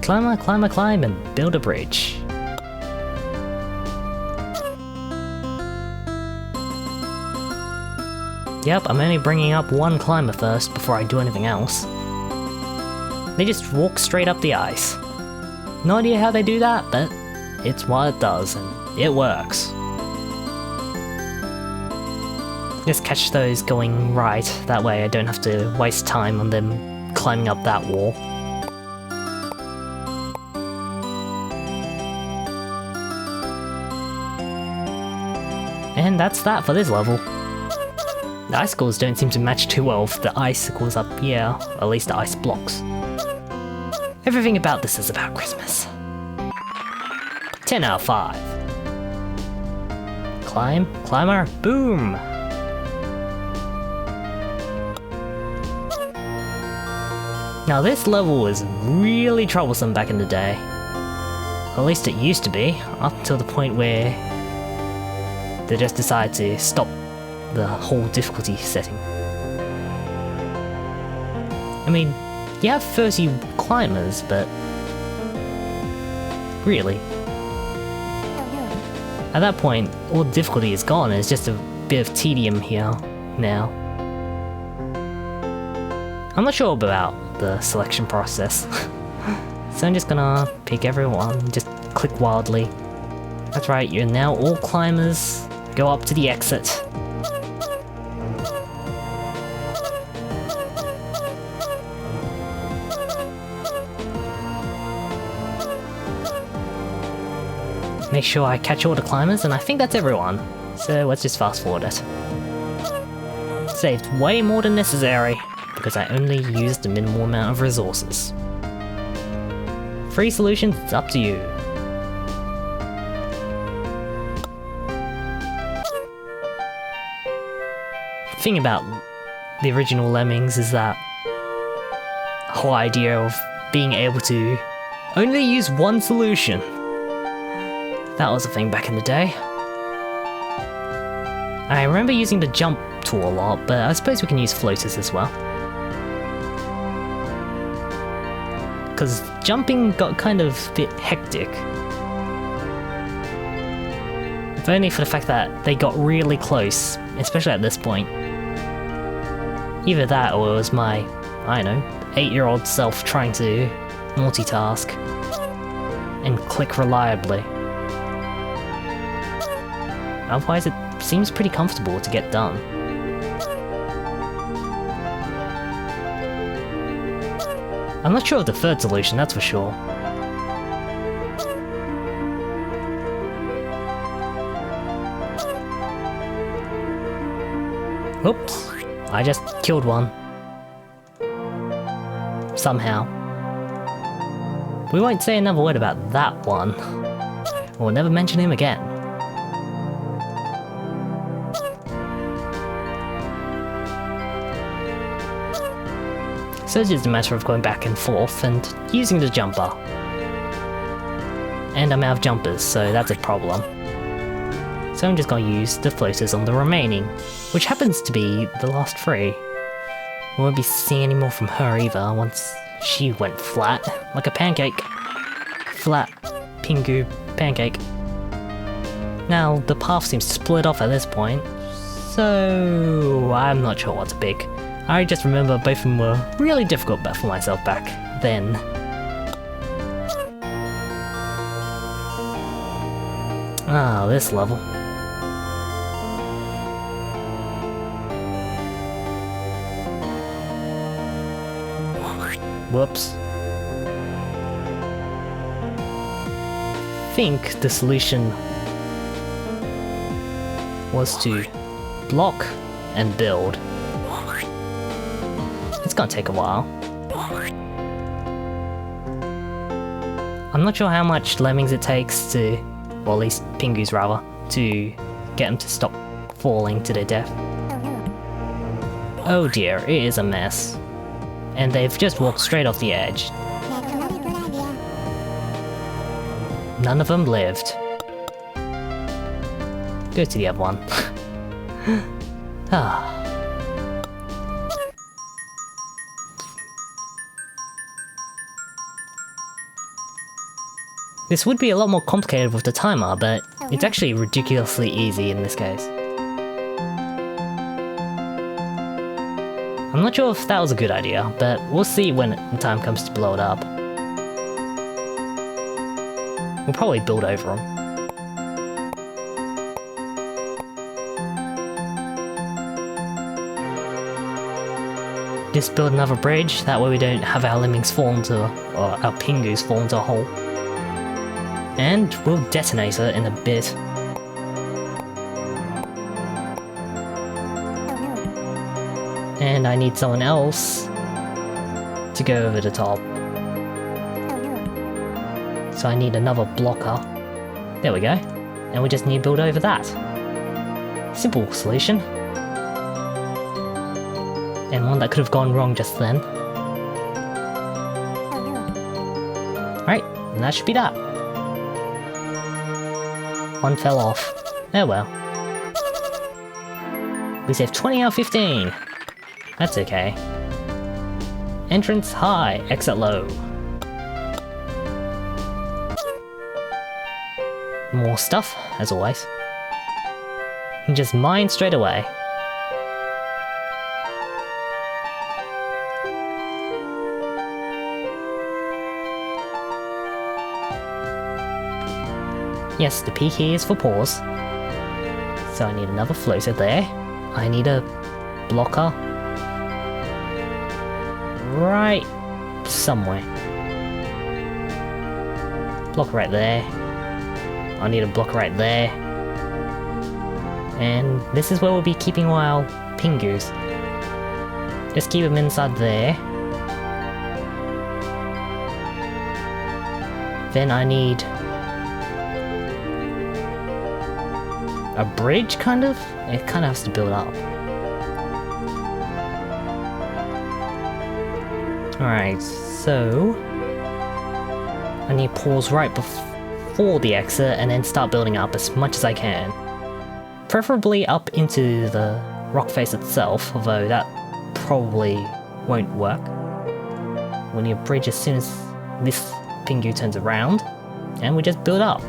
climb and build a bridge. Yep, I'm only bringing up one climber first before I do anything else. They just walk straight up the ice. No idea how they do that, but it's what it does, and it works. Just catch those going right, that way I don't have to waste time on them climbing up that wall. And that's that for this level. The icicles don't seem to match too well with the icicles up here, or at least the ice blocks. Everything about this is about Christmas. 10 out of 5. Climber, boom! Now this level was really troublesome back in the day. At least it used to be, up until the point where they just decided to stop the whole difficulty setting. I mean, you have 30 climbers, but really, at that point, all the difficulty is gone. It's just a bit of tedium here now. I'm not sure about the selection process, so I'm just gonna pick everyone, just click wildly. That's right, you're now all climbers. Go up to the exit. Make sure I catch all the climbers, and I think that's everyone. So let's just fast forward it. Saved way more than necessary, because I only used the minimal amount of resources. Free solutions, it's up to you. The thing about the original Lemmings is that whole idea of being able to only use one solution. That was a thing back in the day. I remember using the jump tool a lot, but I suppose we can use floaters as well. Because jumping got kind of a bit hectic. If only for the fact that they got really close, especially at this point. Either that or it was my, I don't know, 8-year-old self trying to multitask and click reliably. Otherwise it seems pretty comfortable to get done. I'm not sure of the third solution, that's for sure. Oops, I just killed one. Somehow. We won't say another word about that one. We'll never mention him again. So it's just a matter of going back and forth and using the jumper. And I'm out of jumpers, so that's a problem. So I'm just gonna use the floaters on the remaining, which happens to be the last 3. We won't be seeing any more from her either once she went flat, like a pancake. Flat, Pingu, pancake. Now, the path seems to split off at this point, so I'm not sure what to pick. I just remember both of them were really difficult for myself back then. Ah, this level. Whoops. I think the solution was to block and build. It's gonna take a while. I'm not sure how much Lemmings it takes to, or at least Pingus rather, to get them to stop falling to their death. Oh dear, it is a mess. And they've just walked straight off the edge. None of them lived. Go to the other one. Ah. This would be a lot more complicated with the timer, but it's actually ridiculously easy in this case. I'm not sure if that was a good idea, but we'll see when the time comes to blow it up. We'll probably build over them. Just build another bridge, that way we don't have our lemmings fall into, or our Pingus fall into a hole. And we'll detonate it in a bit. And I need someone else to go over the top. So I need another blocker. There we go. And we just need to build over that. Simple solution. And one that could have gone wrong just then. Right, and that should be that. One fell off. Oh well. We saved 20 out of 15. That's okay. Entrance high, exit low. More stuff, as always. And just mine straight away. Yes, the P key is for pause. So I need another floater there. I need a blocker. Right somewhere. Block right there. I need a block right there. And this is where we'll be keeping our Pingus. Just keep them inside there. Then I need a bridge, kind of? It kind of has to build up. Alright, so I need to pause right before the exit and then start building up as much as I can. Preferably up into the rock face itself, although that probably won't work. We'll need a bridge as soon as this Pingu turns around, and we just build up.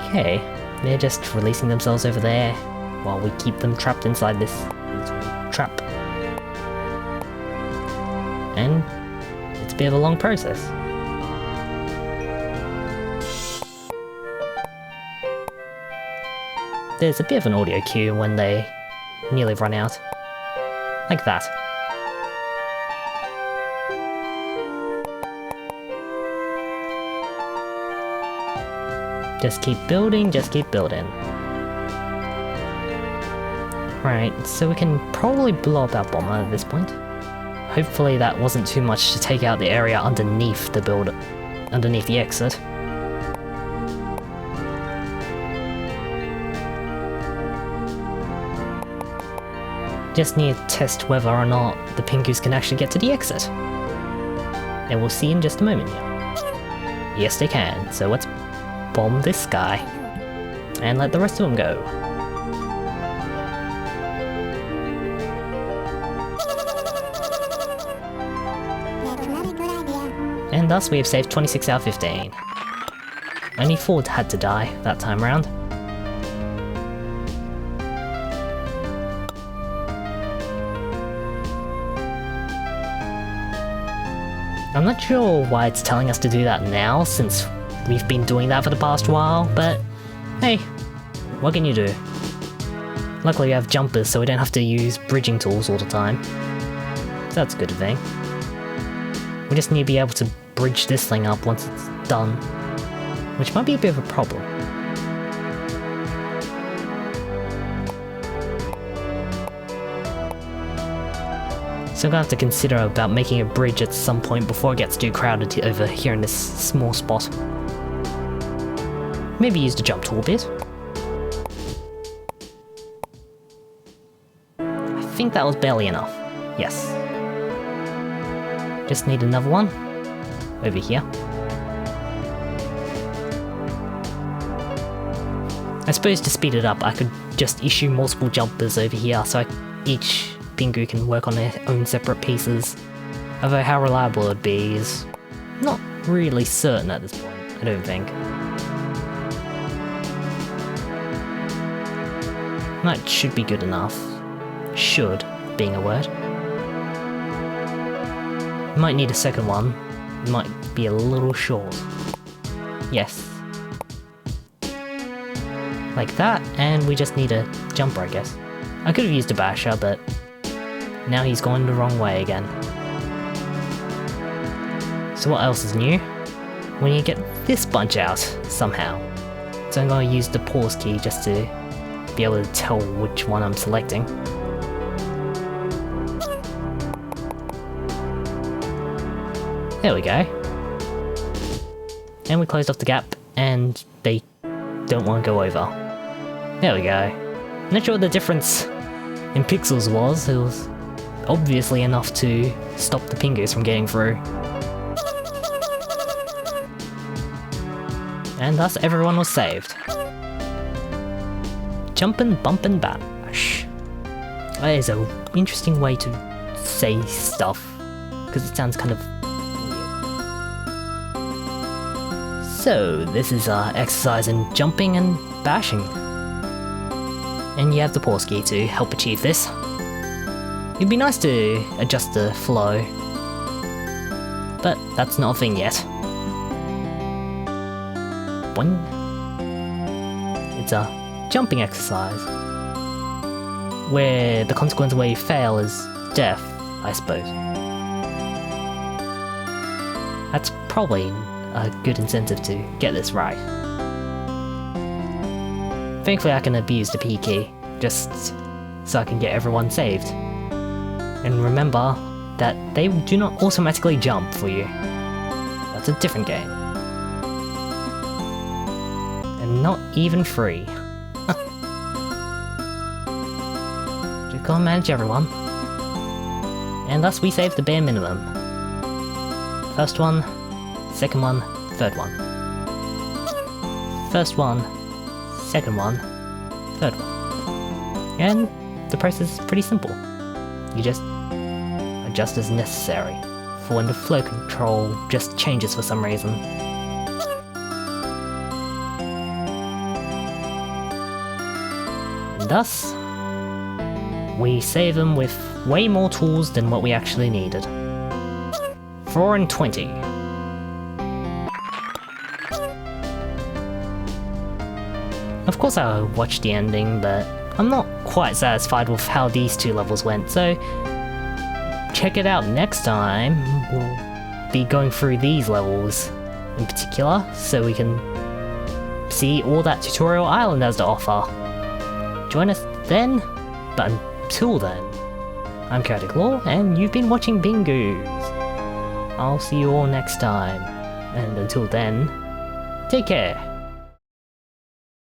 Okay, they're just releasing themselves over there while we keep them trapped inside this trap. And it's a bit of a long process. There's a bit of an audio cue when they nearly run out. Like that. Just keep building, just keep building. Right, so we can probably blow up our bomber at this point. Hopefully that wasn't too much to take out the area underneath the build, underneath the exit. Just need to test whether or not the Pingus can actually get to the exit. And we'll see in just a moment here. Yes, they can, so let's bomb this guy and let the rest of them go. And thus we have saved 26 out of 15. Only 4 had to die that time round. I'm not sure why it's telling us to do that now, since we've been doing that for the past while, but hey, what can you do? Luckily we have jumpers, so we don't have to use bridging tools all the time. So that's a good thing. We just need to be able to bridge this thing up once it's done, which might be a bit of a problem. So I'm gonna have to consider about making a bridge at some point before it gets too crowded over here in this small spot. Maybe use the jump tool a bit. I think that was barely enough. Yes. Just need another one. Over here. I suppose to speed it up, I could just issue multiple jumpers over here so each Pingu can work on their own separate pieces. Although how reliable it would be is not really certain at this point, I don't think. That should be good enough. Should, being a word. Might need a second one. Might be a little short. Yes. Like that, and we just need a jumper, I guess. I could have used a basher, but now he's going the wrong way again. So what else is new? We need to get this bunch out, somehow. So I'm going to use the pause key just to be able to tell which one I'm selecting. There we go. And we closed off the gap, and they don't want to go over. There we go. Not sure what the difference in pixels was. It was obviously enough to stop the Pingus from getting through. And thus everyone was saved. Jumpin', bumpin', bash. That is an interesting way to say stuff, because it sounds kind of weird. So, this is our exercise in jumping and bashing. And you have the pause key to help achieve this. It'd be nice to adjust the flow, but that's not a thing yet. Boing. It's a jumping exercise, where the consequence where you fail is death, I suppose. That's probably a good incentive to get this right. Thankfully I can abuse the P key, just so I can get everyone saved. And remember that they do not automatically jump for you. That's a different game. And not even free. Just gotta manage everyone. And thus we save the bare minimum. First one, second one, third one. First one, second one, third one. And the process is pretty simple. You just adjust as necessary for when the flow control just changes for some reason. And thus, we save them with way more tools than what we actually needed. 4 and 20. Of course I watched the ending, but I'm not quite satisfied with how these two levels went, so check it out next time. We'll be going through these levels in particular, so we can see all that Tutorial Island has to offer. Join us then, but until then, I'm Chaotic Law, and you've been watching Pingus. I'll see you all next time, and until then, take care.